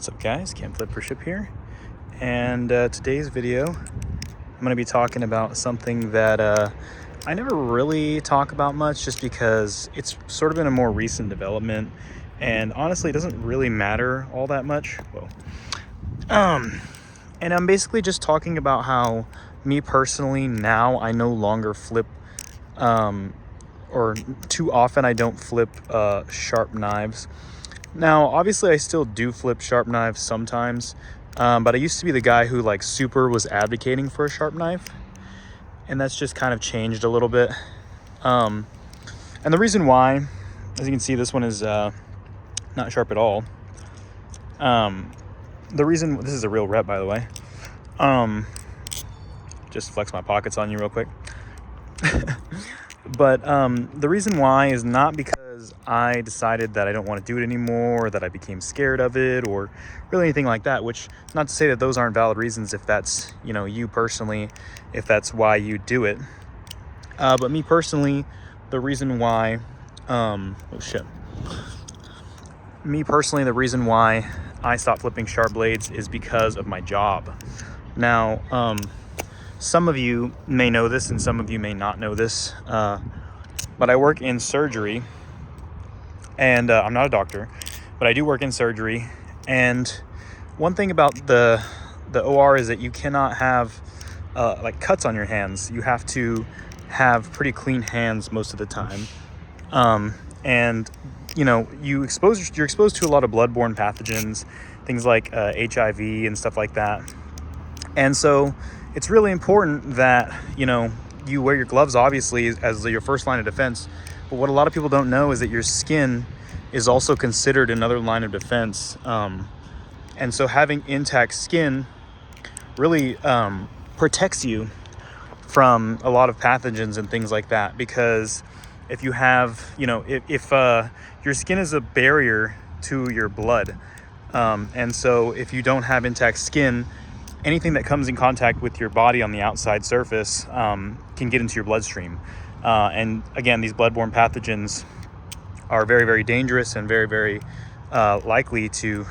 What's up, guys? Cam Flip for Ship here, and today's video I'm going to be talking about something that I never really talk about much, just because it's sort of been a more recent development, and honestly it doesn't really matter all that much. And I'm basically just talking about how me personally now I no longer flip or too often I don't flip sharp knives. Now, obviously, I still do flip sharp knives sometimes, but I used to be the guy who super was advocating for a sharp knife, and that's just kind of changed a little bit. And the reason why, as you can see, this one is not sharp at all. The reason, this is a real rep, by the way. Just flex my pockets on you real quick. But the reason why is not because I decided that I don't want to do it anymore, or that I became scared of it, or really anything like that, which, not to say that those aren't valid reasons if that's, you personally, if that's why you do it. But me personally, the reason why, me personally, the reason why I stopped flipping sharp blades is because of my job. Now, some of you may know this and some of you may not know this, but I work in surgery, and I'm not a doctor, but I do work in surgery. And one thing about the OR is that you cannot have cuts on your hands. You have to have pretty clean hands most of the time. And you're exposed to a lot of bloodborne pathogens, things like HIV and stuff like that. And so it's really important that, you wear your gloves, obviously, as your first line of defense. But what a lot of people don't know is that your skin is also considered another line of defense. And so having intact skin really protects you from a lot of pathogens and things like that. Because if you have, if your skin is a barrier to your blood, and so if you don't have intact skin, anything that comes in contact with your body on the outside surface can get into your bloodstream. And again, these bloodborne pathogens are very, very dangerous and very, very likely to,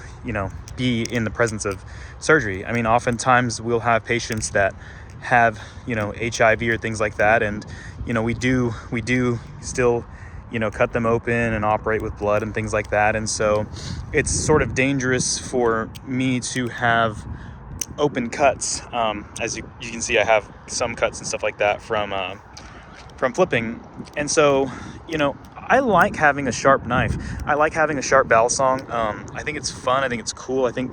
be in the presence of surgery. I mean, oftentimes we'll have patients that have, HIV or things like that. And, we do still, cut them open and operate with blood and things like that. And so it's sort of dangerous for me to have open cuts. As you can see, I have some cuts and stuff like that from flipping. And so, I like having a sharp knife. I like having a sharp balisong. I think it's fun. I think it's cool. I think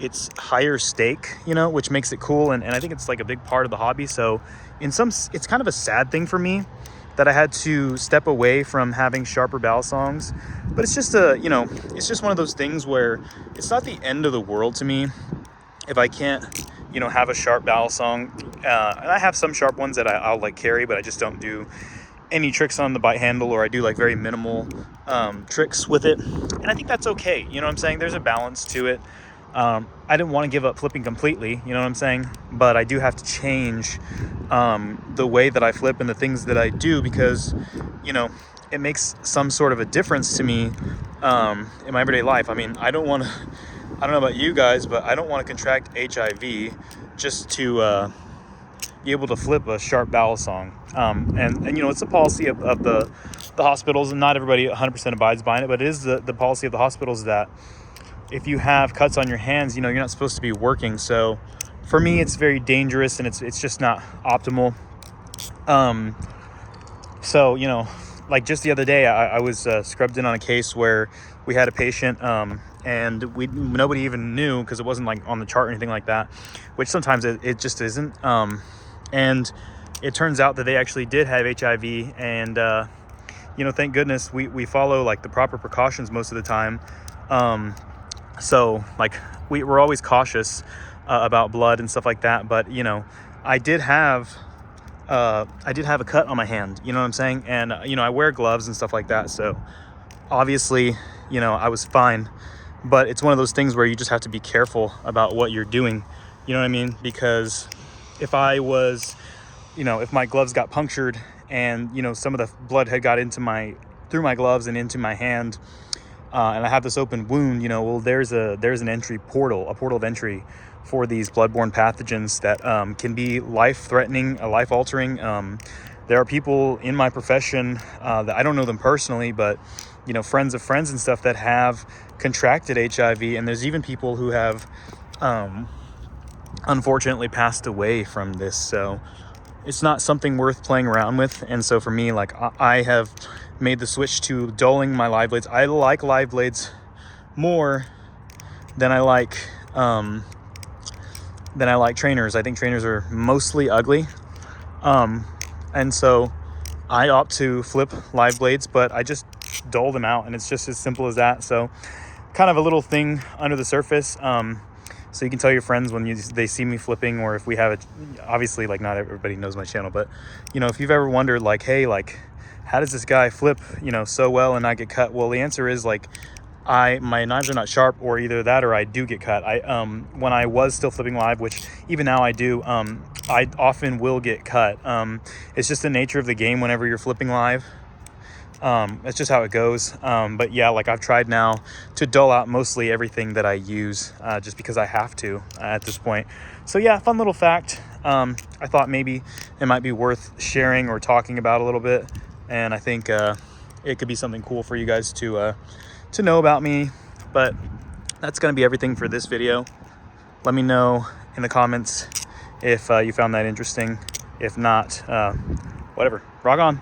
it's higher stake, which makes it cool. And I think it's like a big part of the hobby. So it's kind of a sad thing for me that I had to step away from having sharper balisongs. But it's just it's just one of those things where it's not the end of the world to me if I can't, have a sharp balisong. And I have some sharp ones that I'll carry, but I just don't do any tricks on the bite handle, or I do very minimal tricks with it. And I think that's okay. You know what I'm saying? There's a balance to it. I didn't want to give up flipping completely, you know what I'm saying? But I do have to change the way that I flip and the things that I do, because, it makes some sort of a difference to me in my everyday life. I mean, I don't know about you guys, but I don't want to contract HIV just to be able to flip a sharp balisong. And it's the policy of the hospitals, and not everybody 100% abides by it, but it is the policy of the hospitals that if you have cuts on your hands, you're not supposed to be working. So for me, it's very dangerous, and it's just not optimal. So, just the other day, I was scrubbed in on a case where we had a patient, and nobody even knew, because it wasn't on the chart or anything like that, which sometimes it just isn't. And it turns out that they actually did have HIV, and thank goodness we follow the proper precautions most of the time. So we're always cautious about blood and stuff like that. But I did have a cut on my hand, you know what I'm saying? And I wear gloves and stuff like that, so obviously I was fine. But it's one of those things where you just have to be careful about what you're doing, you know what I mean? Because if I was, if my gloves got punctured and some of the blood had got through my gloves and into my hand, and I have this open wound, you know, well, there's an entry portal, a portal of entry for these bloodborne pathogens that can be life-threatening, life-altering. There are people in my profession that I don't know them personally, but you know, friends of friends and stuff that have contracted HIV, and there's even people who have unfortunately passed away from this. So it's not something worth playing around with. And so for me, like, I have made the switch to dulling my live blades. I like live blades more than I like trainers. I think trainers are mostly ugly. And so I opt to flip live blades, but I just dull them out, and it's just as simple as that. So kind of a little thing under the surface. So you can tell your friends when they see me flipping, or if we have it, obviously, like, not everybody knows my channel, but you know, if you've ever wondered, like, hey, like, how does this guy flip, you know, so well and not get cut? Well, the answer is, like, my knives are not sharp, or either that or I do get cut. When I was still flipping live, which even now I do, I often will get cut. It's just the nature of the game whenever you're flipping live. It's just how it goes. But yeah, like, I've tried now to dull out mostly everything that I use, just because I have to at this point. So yeah, fun little fact. I thought maybe it might be worth sharing or talking about a little bit. And I think it could be something cool for you guys to know about me. But that's going to be everything for this video. Let me know in the comments if you found that interesting. If not, whatever. Rock on.